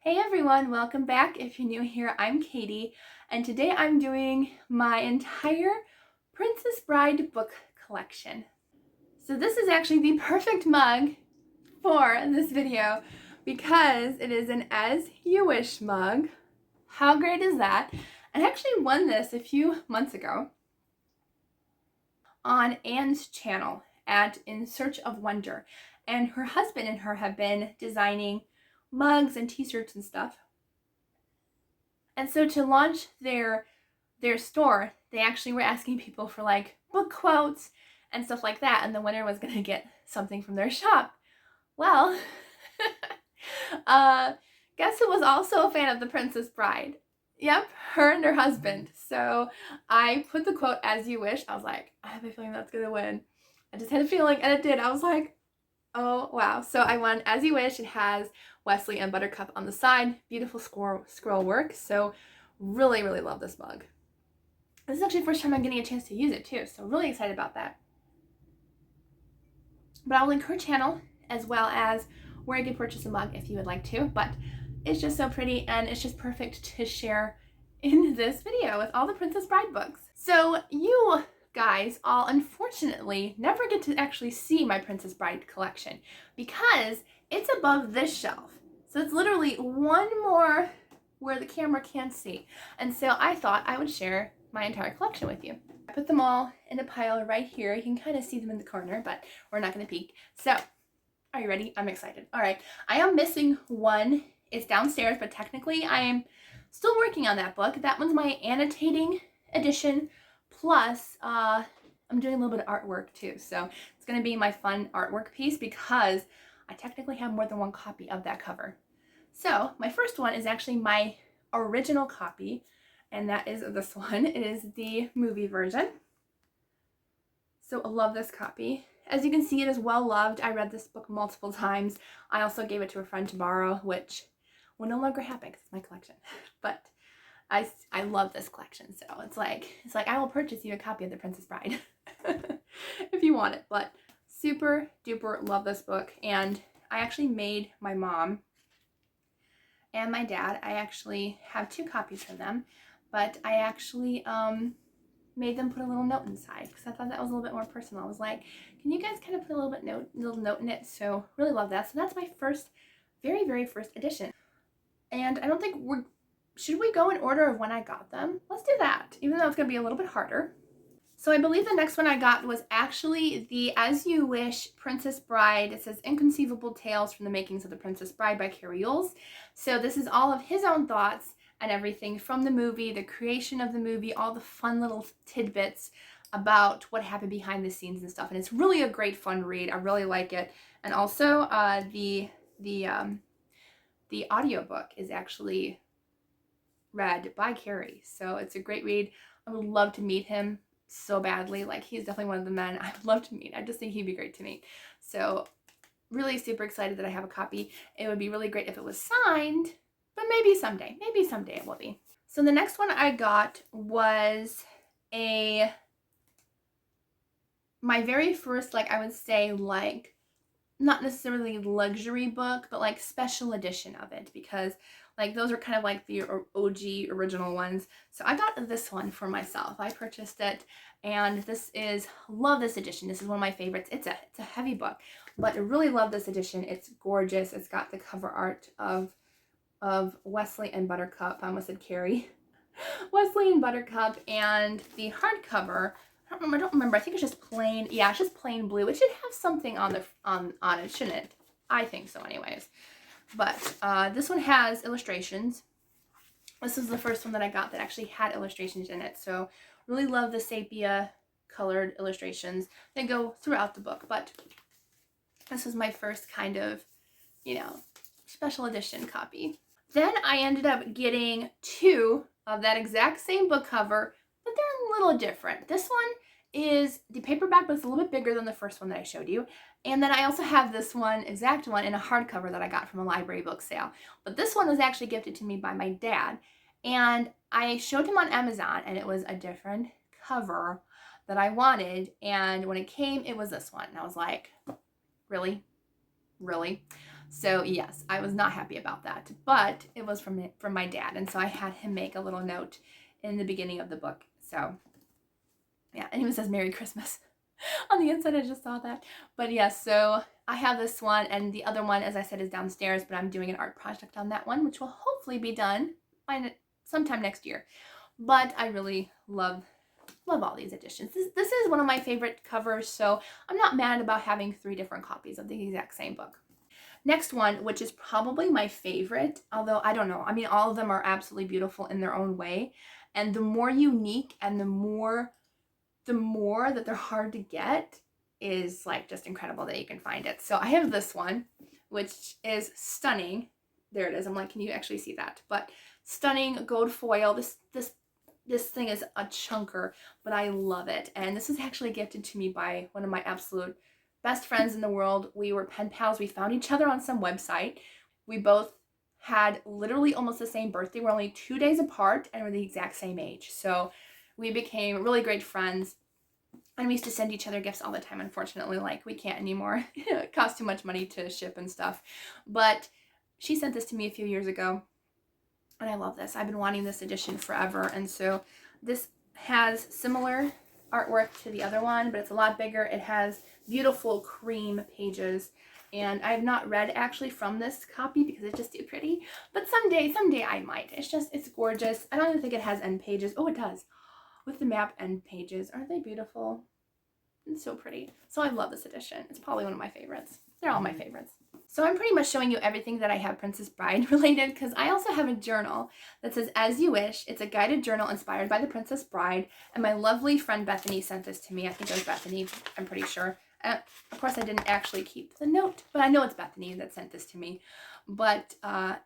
Hey everyone, welcome back. If you're new here, I'm Katie, and today I'm doing my entire Princess Bride book collection. So this is actually the perfect mug for this video because it is an As You Wish mug. How great is that? I actually won this a few months ago on Anne's channel at In Search of Wonder, and her husband and her have been designing mugs and t-shirts and stuff. And so to launch their store, they actually were asking people for like book quotes and stuff like that, and the winner was gonna get something from their shop. Well, guess who was also a fan of The Princess Bride? Yep, her and her husband. So I put the quote, "As you wish." I was like, I have a feeling that's gonna win. I just had a feeling, and it did. I was like, oh wow. So I won As You Wish. It has Wesley and Buttercup on the side. Beautiful scroll work. So really, really love this mug. This is actually the first time I'm getting a chance to use it too, so really excited about that. But I'll link her channel as well as where you can purchase a mug if you would like to. But it's just so pretty, and it's just perfect to share in this video with all the Princess Bride books. So you guys all unfortunately never get to actually see my Princess Bride collection because it's above this shelf. So it's literally one more where the camera can't see. And so I thought I would share my entire collection with you. I put them all in a pile right here. You can kind of see them in the corner, but we're not going to peek. So, are you ready? I'm excited. All right. I am missing one. It's downstairs, but technically I am still working on that book. That one's my annotating edition. Plus, I'm doing a little bit of artwork too. So it's going to be my fun artwork piece because I technically have more than one copy of that cover. So my first one is actually my original copy, and that is this one. It is the movie version. So I love this copy. As you can see, it is well loved. I read this book multiple times. I also gave it to a friend to borrow, which will no longer happen because it's my collection. But I love this collection, so it's like I will purchase you a copy of The Princess Bride if you want it. But super duper love this book, and I actually made my mom and my dad, I actually have two copies from them, but I actually made them put a little note inside because I thought that was a little bit more personal. I was like, can you guys kind of put a little note in it? So really love that. So that's my very first edition. And I don't think should we go in order of when I got them? Let's do that, even though it's going to be a little bit harder. So I believe the next one I got was actually the As You Wish Princess Bride. It says Inconceivable Tales from the Makings of the Princess Bride by Carrie Yules. So this is all of his own thoughts and everything from the movie, the creation of the movie, all the fun little tidbits about what happened behind the scenes and stuff. And it's really a great fun read. I really like it. And also the audiobook is actually read by Carrie. So it's a great read. I would love to meet him so badly. Like, he's definitely one of the men I would love to meet. I just think he'd be great to meet. So really super excited that I have a copy. It would be really great if it was signed, but maybe someday it will be. So the next one I got was my very first, like, I would say, like, not necessarily luxury book, but like special edition of it, because like those are kind of like the OG original ones. So I got this one for myself. I purchased it, and love this edition. This is one of my favorites. It's a heavy book, but I really love this edition. It's gorgeous. It's got the cover art of Wesley and Buttercup. I almost said Carrie. Wesley and Buttercup, and the hardcover, I don't remember. I think it's just plain. Yeah, it's just plain blue. It should have something on it, shouldn't it? I think so, anyways. But this one has illustrations. This is the first one that I got that actually had illustrations in it. So really love the sepia colored illustrations. They go throughout the book, but this was my first kind of, special edition copy. Then I ended up getting two of that exact same book cover, but they're a little different. This one is the paperback, but it's a little bit bigger than the first one that I showed you. And then I also have this exact one in a hardcover that I got from a library book sale. But this one was actually gifted to me by my dad. And I showed him on Amazon, and it was a different cover that I wanted. And when it came, it was this one. And I was like, really? Really? So yes, I was not happy about that, but it was from my dad, and so I had him make a little note in the beginning of the book. So yeah, and he says Merry Christmas on the inside. I just saw that. But yes, so I have this one, and the other one, as I said, is downstairs, but I'm doing an art project on that one, which will hopefully be done by sometime next year. But I really love all these editions. This is one of my favorite covers, so I'm not mad about having 3 different copies of the exact same book. Next one, which is probably my favorite, although I don't know. I mean, all of them are absolutely beautiful in their own way. And the more unique and the more that they're hard to get is like just incredible that you can find it. So I have this one, which is stunning. There it is. I'm like, can you actually see that? But stunning gold foil. This thing is a chunker, but I love it. And this was actually gifted to me by one of my absolute best friends in the world. We were pen pals. We found each other on some website. We both had literally almost the same birthday. We're only 2 days apart and we're the exact same age. So we became really great friends. And we used to send each other gifts all the time. Unfortunately, like, we can't anymore. It costs too much money to ship and stuff. But she sent this to me a few years ago. And I love this. I've been wanting this edition forever. And so this has similar artwork to the other one, but it's a lot bigger. It has beautiful cream pages. And I have not read actually from this copy because it's just too pretty. But someday I might. It's gorgeous. I don't even think it has end pages. Oh, it does. With the map end pages. Aren't they beautiful? It's so pretty. So I love this edition. It's probably one of my favorites. They're all my favorites. So I'm pretty much showing you everything that I have Princess Bride related, because I also have a journal that says As You Wish. It's a guided journal inspired by the Princess Bride, and my lovely friend Bethany sent this to me. I think it was Bethany, I'm pretty sure. Of course, I didn't actually keep the note, but I know it's Bethany that sent this to me. But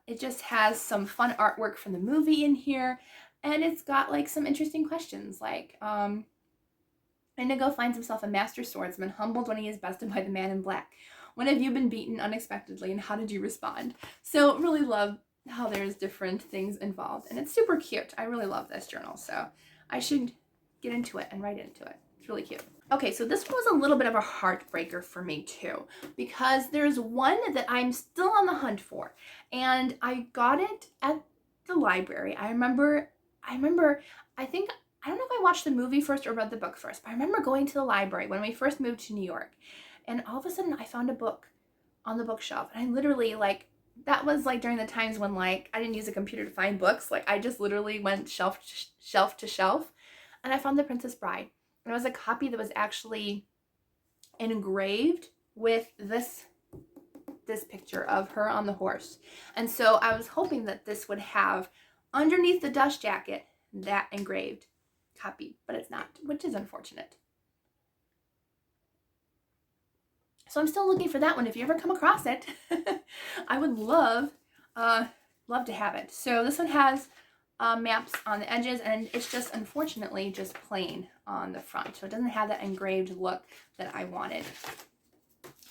it just has some fun artwork from the movie in here, and it's got like some interesting questions, like Inigo finds himself a master swordsman, humbled when he is bested by the man in black. When have you been beaten unexpectedly, and how did you respond? So really love how there's different things involved, and it's super cute. I really love this journal, so I should get into it and write into it. It's really cute. Okay, so this was a little bit of a heartbreaker for me too, because there's one that I'm still on the hunt for, and I got it at the library. I remember, I think, I don't know if I watched the movie first or read the book first, but I remember going to the library when we first moved to New York, and all of a sudden I found a book on the bookshelf, and I literally, like, that was like during the times when, like, I didn't use a computer to find books. Like, I just literally went shelf to shelf, and I found The Princess Bride. And it was a copy that was actually engraved with this picture of her on the horse. And so I was hoping that this would have underneath the dust jacket that engraved copy, but it's not, which is unfortunate. So I'm still looking for that one. If you ever come across it, I would love to have it. So this one has maps on the edges, and it's just unfortunately just plain on the front. So it doesn't have that engraved look that I wanted.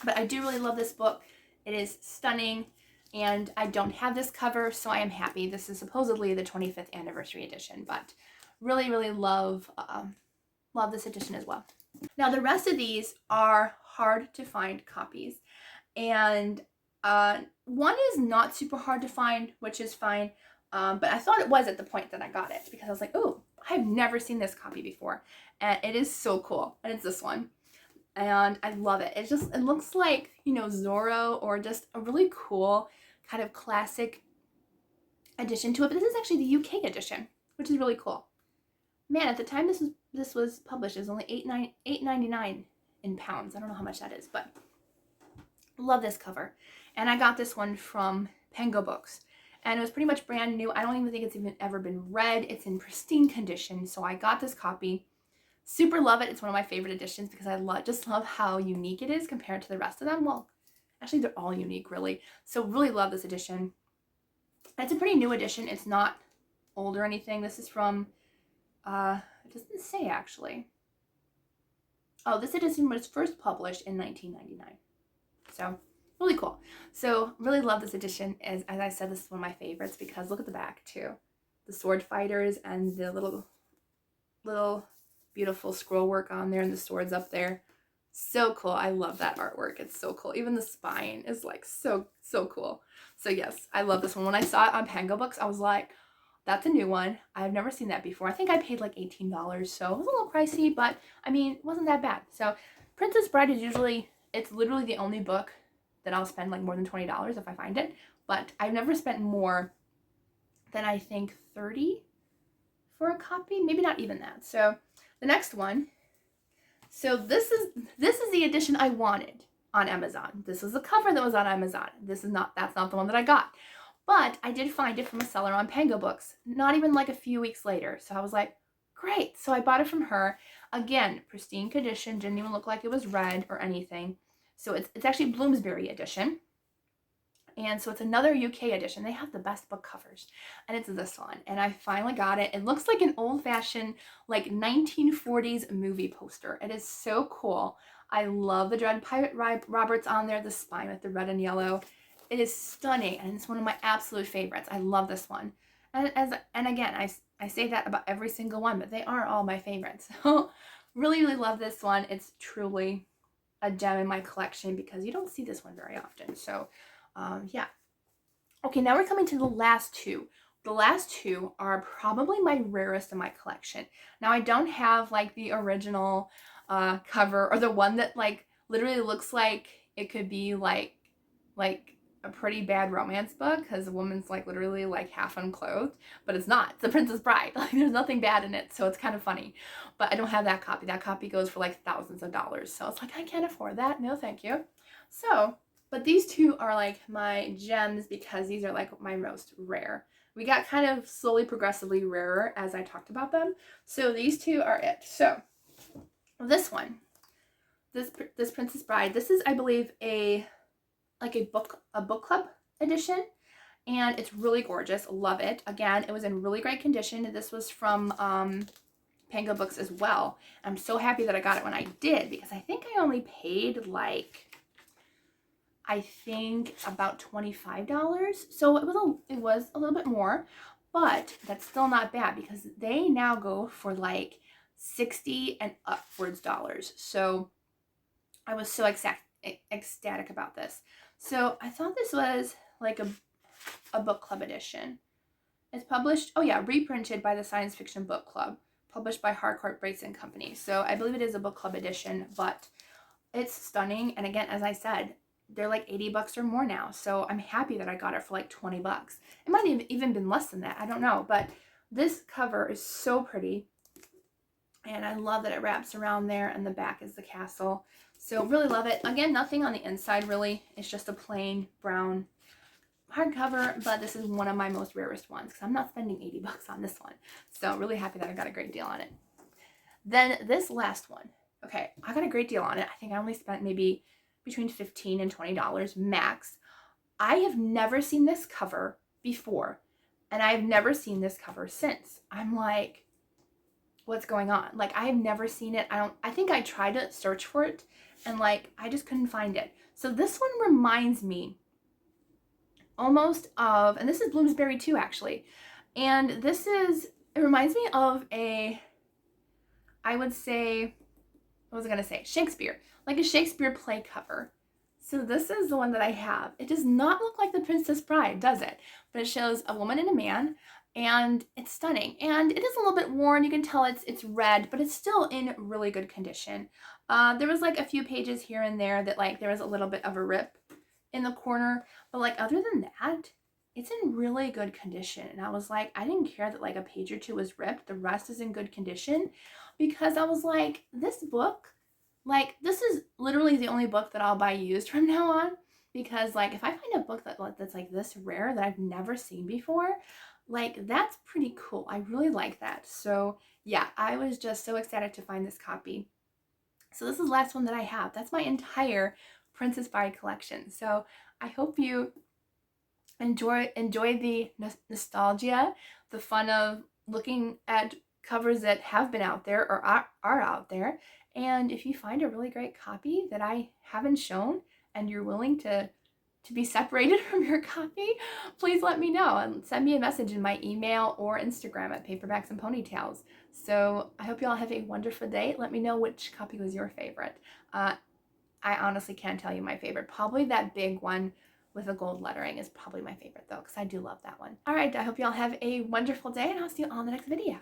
But I do really love this book. It is stunning, and I don't have this cover, so I am happy. This is supposedly the 25th anniversary edition, but really, really love this edition as well. Now the rest of these are hard to find copies, and one is not super hard to find, which is fine, but I thought it was at the point that I got it, because I was like, oh, I've never seen this copy before, and it is so cool. And it's this one, and I love it. It looks like, you know, Zorro, or just a really cool kind of classic addition to it. But this is actually the UK edition, which is really cool. Man, at the time this was published, it was only $8.99 in pounds. I don't know how much that is, but love this cover. And I got this one from Penguin Books, and it was pretty much brand new. I don't even think it's even ever been read. It's in pristine condition, so I got this copy. Super love it. It's one of my favorite editions because I just love how unique it is compared to the rest of them. Well, actually, they're all unique, really. So really love this edition. It's a pretty new edition. It's not old or anything. This is from, it doesn't say actually. Oh, this edition was first published in 1999. So really cool. So really love this edition. As I said, this is one of my favorites because look at the back too. The sword fighters and the little beautiful scroll work on there, and the swords up there. So cool. I love that artwork. It's so cool. Even the spine is like so cool. So yes, I love this one. When I saw it on Pango Books, I was like, that's a new one. I've never seen that before. I think I paid like $18, so it was a little pricey, but I mean, it wasn't that bad. So Princess Bride is usually, it's literally the only book that I'll spend like more than $20 if I find it, but I've never spent more than I think 30 for a copy, maybe not even that. So the next one, so this is the edition I wanted on Amazon. This is the cover that was on Amazon. That's not the one that I got. But I did find it from a seller on Pango Books, not even like a few weeks later. So I was like, great. So I bought it from her. Again, pristine condition, didn't even look like it was red or anything. So it's actually Bloomsbury edition. And so it's another UK edition. They have the best book covers. And it's this one. And I finally got it. It looks like an old-fashioned, like 1940s movie poster. It is so cool. I love the Dread Pirate Roberts on there, the spine with the red and yellow. It is stunning, and it's one of my absolute favorites. I love this one. And again, I say that about every single one, but they are all my favorites. So really, really love this one. It's truly a gem in my collection because you don't see this one very often. So yeah. Okay, now we're coming to the last two. The last two are probably my rarest in my collection. Now I don't have like the original cover or the one that like literally looks like it could be like a pretty bad romance book because the woman's like literally like half unclothed, but it's not. It's The Princess Bride. Like there's nothing bad in it, so it's kind of funny. But I don't have that copy. That copy goes for like thousands of dollars. So it's like I can't afford that. No, thank you. So, but these two are like my gems because these are like my most rare. We got kind of slowly progressively rarer as I talked about them. So these two are it. So this one, this Princess Bride, this is I believe a book club edition, and it's really gorgeous. Love it. Again, it was in really great condition. This was from Pango Books as well. I'm so happy that I got it when I did because I think I only paid like I think about $25. So it was a little bit more, but that's still not bad because they now go for like $60 and upwards dollars. So I was so ecstatic about this. So I thought this was like a book club edition. It's published, oh yeah, reprinted by the Science Fiction Book Club, published by Harcourt Brace and Company. So I believe it is a book club edition, but it's stunning. And again, as I said, they're like $80 or more now. So I'm happy that I got it for like $20. It might have even been less than that. I don't know. But this cover is so pretty. And I love that it wraps around there and the back is the castle. So really love it. Again, nothing on the inside really. It's just a plain brown hardcover, but this is one of my most rarest ones because I'm not spending $80 on this one. So really happy that I got a great deal on it. Then this last one. Okay, I got a great deal on it. I think I only spent maybe between $15 and $20 max. I have never seen this cover before, and I've never seen this cover since. I'm like, what's going on? Like, I have never seen it. I think I tried to search for it, and like, I just couldn't find it. So this one reminds me almost of, and this is Bloomsbury too, actually. And it reminds me of I would say, what was I going to say? Shakespeare. Like a Shakespeare play cover. So this is the one that I have. It does not look like The Princess Bride, does it? But it shows a woman and a man, and it's stunning. And it is a little bit worn. You can tell it's red, but it's still in really good condition. There was like a few pages here and there that like there was a little bit of a rip in the corner, but like other than that, it's in really good condition. And I was like, I didn't care that like a page or two was ripped. The rest is in good condition because I was like, this book, like this is literally the only book that I'll buy used from now on, because like if I find a book that's like this rare that I've never seen before, like that's pretty cool. I really like that. So yeah, I was just so excited to find this copy. So this is the last one that I have. That's my entire Princess Bride collection. So I hope you enjoy the nostalgia, the fun of looking at covers that have been out there or are out there. And if you find a really great copy that I haven't shown and you're willing to to be separated from your copy, please let me know and send me a message in my email or Instagram at Paperbacks and Ponytails. So I hope you all have a wonderful day. Let me know which copy was your favorite. I honestly can't tell you my favorite. Probably that big one with the gold lettering is probably my favorite though, because I do love that one. All right, I hope you all have a wonderful day, and I'll see you all in the next video.